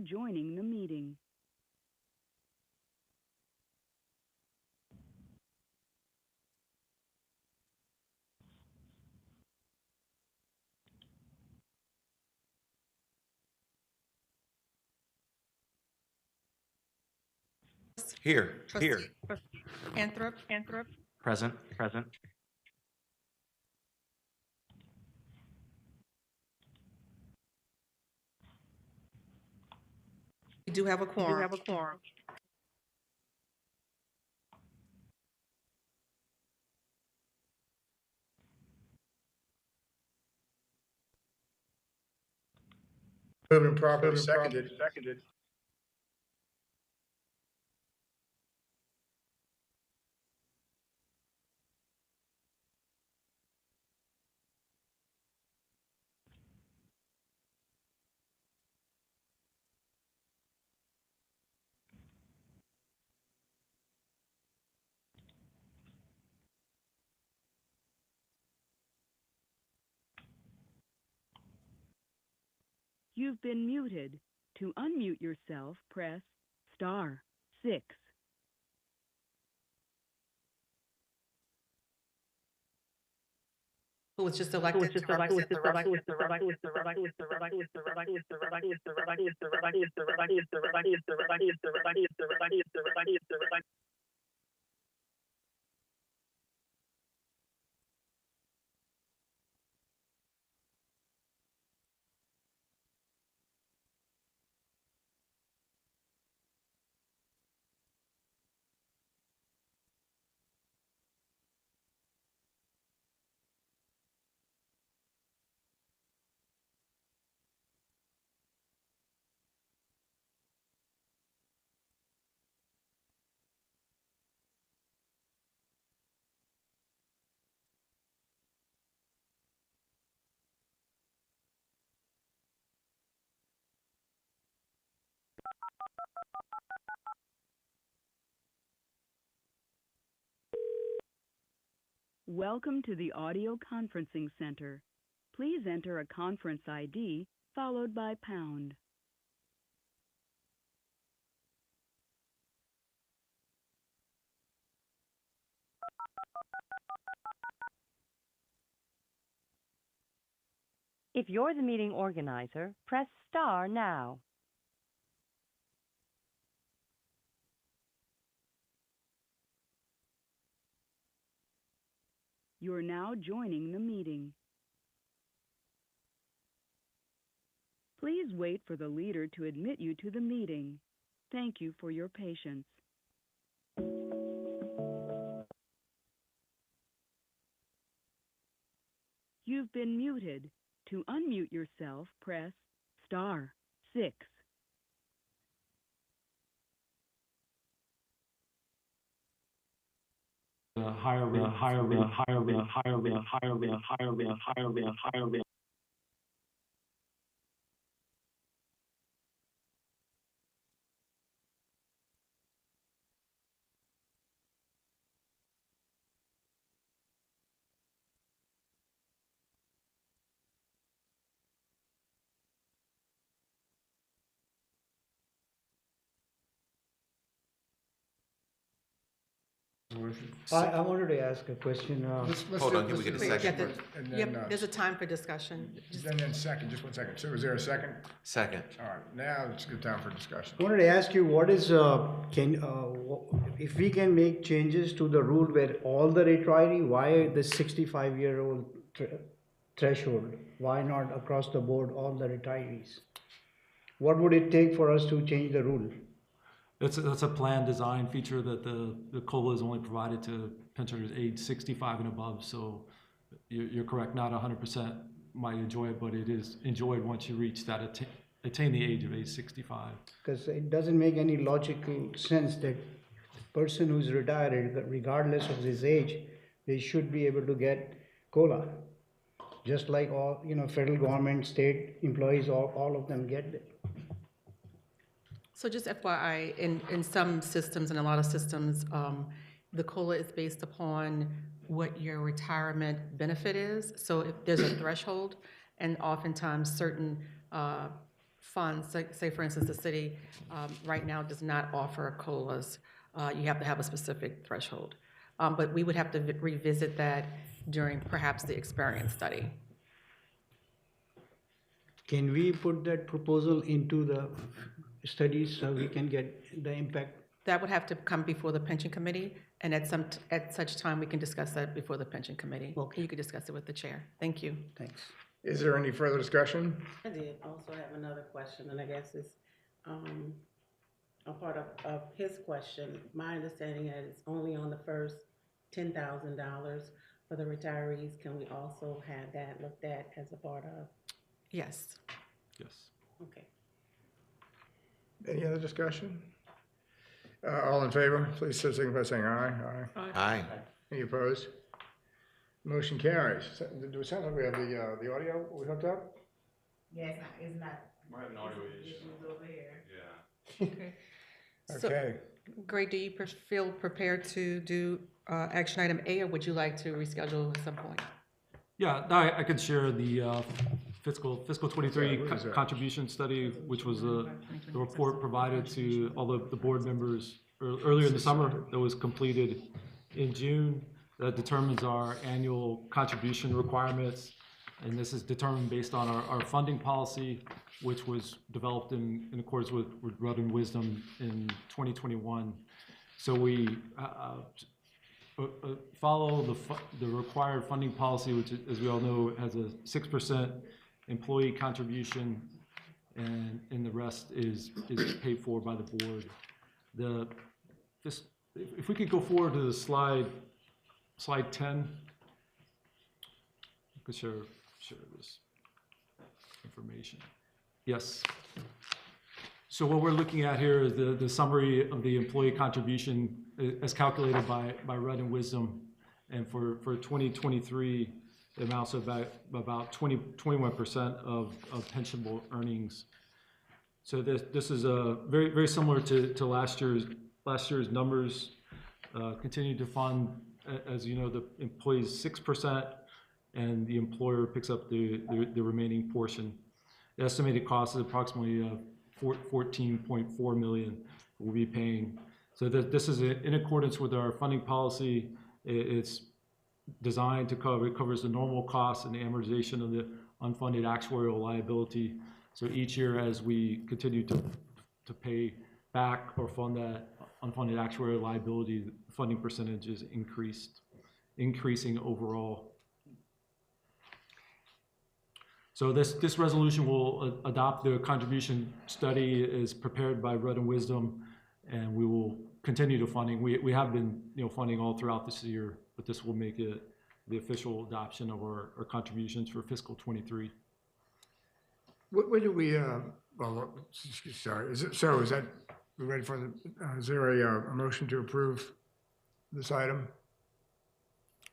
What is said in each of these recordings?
joining the meeting. Here. Anthrop. Present. We do have a quorum. Moved and properly seconded. You've been muted. To unmute yourself, press *6. Who was just elected to represent the Welcome to the audio conferencing center. Please enter a conference ID followed by #. If you're the meeting organizer, press * now. You're now joining the meeting. Please wait for the leader to admit you to the meeting. Thank you for your patience. You've been muted. To unmute yourself, press *6. Higher. I wanted to ask a question. Hold on, can we get a second? And then, Yep, there's a time for discussion. and then second, just 1 second. So is there a second? Second. All right, now it's a good time for discussion. I wanted to ask you, what is, if we can make changes to the rule where all the retiree, why the 65-year-old threshold? Why not across the board, all the retirees? What would it take for us to change the rule? That's a plan design feature that the COLA is only provided to pensioners age 65 and above. So you're correct, not 100% might enjoy it, but it is enjoyed once you reach that attain the age of age 65. Because it doesn't make any logical sense that person who's retired, regardless of his age, they should be able to get COLA. Just like all, federal government, state employees, all of them get it. So just FYI, in some systems and a lot of systems, the COLA is based upon what your retirement benefit is. So if there's a threshold, and oftentimes certain funds, say for instance, the city right now does not offer COLAs. You have to have a specific threshold. But we would have to revisit that during perhaps the experience study. Can we put that proposal into the studies so we can get the impact? That would have to come before the pension committee, and at such time, we can discuss that before the pension committee. Okay. You could discuss it with the chair. Thank you. Thanks. Is there any further discussion? I did also have another question, and I guess it's a part of his question. My understanding is it's only on the first $10,000 for the retirees. Can we also have that looked at as a part of? Yes. Yes. Okay. Any other discussion? All in favor, please signify by saying aye. Aye. Aye. Any opposed? Motion carries. Do it sound like we have the audio we hooked up? Yes, it's not. We're having audio issues. Over here. Yeah. Okay. So, Okay. Greg, do you feel prepared to do action item A, or would you like to reschedule at some point? Yeah, I could share the fiscal 23 What is that? contribution study, which was the report provided to all of the board members earlier in the summer that was completed in June. That determines our annual contribution requirements. And this is determined based on our funding policy, which was developed in accordance with Rudd and Wisdom in 2021. So we follow the required funding policy, which, as we all know, has a 6% employee contribution, and the rest is paid for by the board. If we could go forward to the slide 10, I could share this information. Yes. So what we're looking at here is the summary of the employee contribution as calculated by Rudd and Wisdom, and for 2023, it amounts to about 21% of pensionable earnings. So this is very very similar to last year's numbers. Continue to fund, as you know, the employees 6%, and the employer picks up the remaining portion. The estimated cost is approximately $14.4 million we'll be paying. So this is in accordance with our funding policy. It's designed to cover, it covers the normal costs and the amortization of the unfunded actuarial liability. So each year, as we continue to pay back or fund that unfunded actuarial liability, the funding percentage is increasing overall. So this resolution will adopt the contribution study as prepared by Rudd and Wisdom, and we will continue to funding. We have been funding all throughout this year, but this will make it the official adoption of our contributions for fiscal 23. What do we, well, sorry, is that, we ready for is there a motion to approve this item?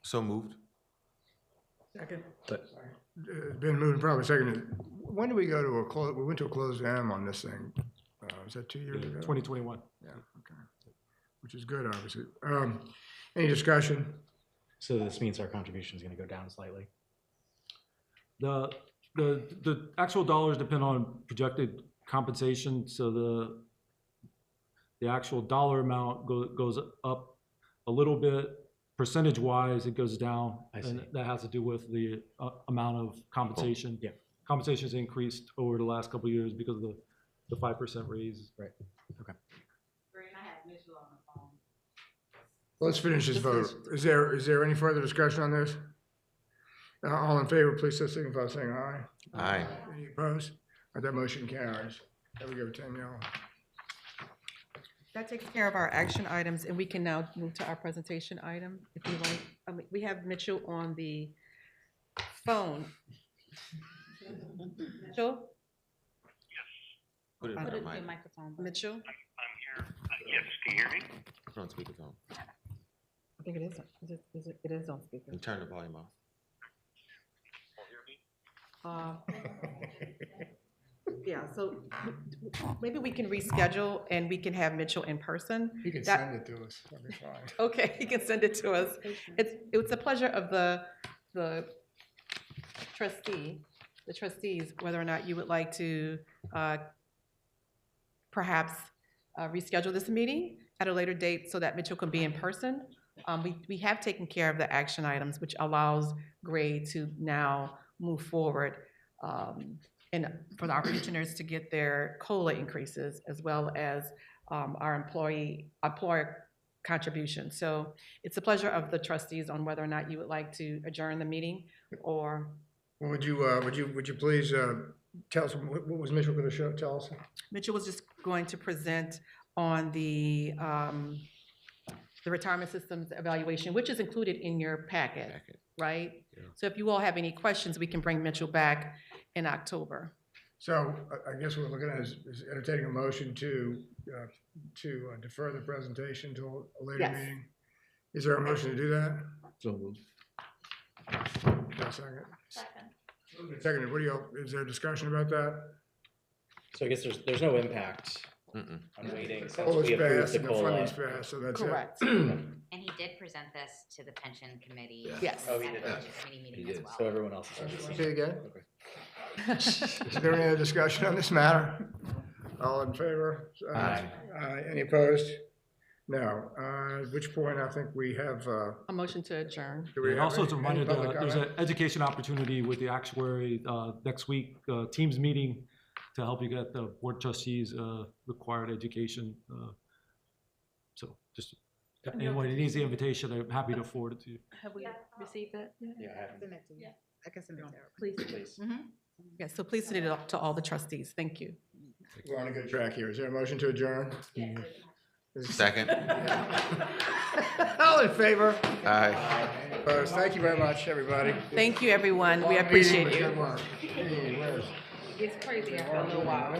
So moved. Second. Been moved and probably seconded. When do we go to a close, we went to a closed M on this thing. Was that 2 years ago? 2021. Yeah, okay. Which is good, obviously. Any discussion? So this means our contribution is going to go down slightly. The actual dollars depend on projected compensation, so the actual dollar amount goes up a little bit. Percentage-wise, it goes down, and that has to do with the amount of compensation. Yeah. Compensation has increased over the last couple of years because of the 5% raise. Right. Okay. Let's finish this vote. Is there any further discussion on this? All in favor, please signify by saying aye. Aye. Any opposed? That motion carries. There we go, Danielle. That takes care of our action items, and we can now move to our presentation item, if you like. We have Mitchell on the phone. Mitchell? Put it on mic. Mitchell? Yes, can you hear me? Put it on speakerphone. I think it is. It is on speaker. And turn the volume off. Yeah, so maybe we can reschedule and we can have Mitchell in person. You can That- send it to us. That'll be fine. Okay, you can send it to us. It's a pleasure of the trustee the trustees whether or not you would like to perhaps reschedule this meeting at a later date so that Mitchell can be in person. We have taken care of the action items, which allows Gray to now move forward and for our pensioners to get their COLA increases as well as our employer contribution. So it's the pleasure of the trustees on whether or not you would like to adjourn the meeting or. Well, would you please tell us, what was Mitchell going to tell us? Mitchell was just going to present on the retirement systems evaluation, which is included in your packet, right? Yeah. So if you all have any questions, we can bring Mitchell back in October. So I guess what we're looking at is entertaining a motion to defer the presentation till a later Yes. meeting. Is there a motion to do that? So moved. Second. Seconded. What do you, is there a discussion about that? So I guess there's no impact Mm-mm. on waiting since All is we approved passed the and the COLA. funding's passed, so that's it. Correct. And he did present this to the pension committee. Yes. Oh, he At did. the pension committee meeting as did. well. So everyone else is on the Say same. it again. Okay. Is there any other discussion on this matter? All in favor? Aye. Any opposed? No. At which point I think we have, A motion to adjourn. do we And have also, it's a any reminder public that there's an comment? education opportunity with the actuary next week, Teams meeting to help you get the board trustees required education. So just, anyone who needs the invitation, I'm happy to forward it to you. Have we received that? Yeah, I haven't. I can send it to her. Please. Please. Yes, so please send it up to all the trustees. Thank you. We're on a good track here. Is there a motion to adjourn? Second. All in favor? Aye. Opposed? Thank you very much, everybody. Thank you, everyone. We Long meeting, appreciate but you. good work. Hey, where's- It's crazy after a little while.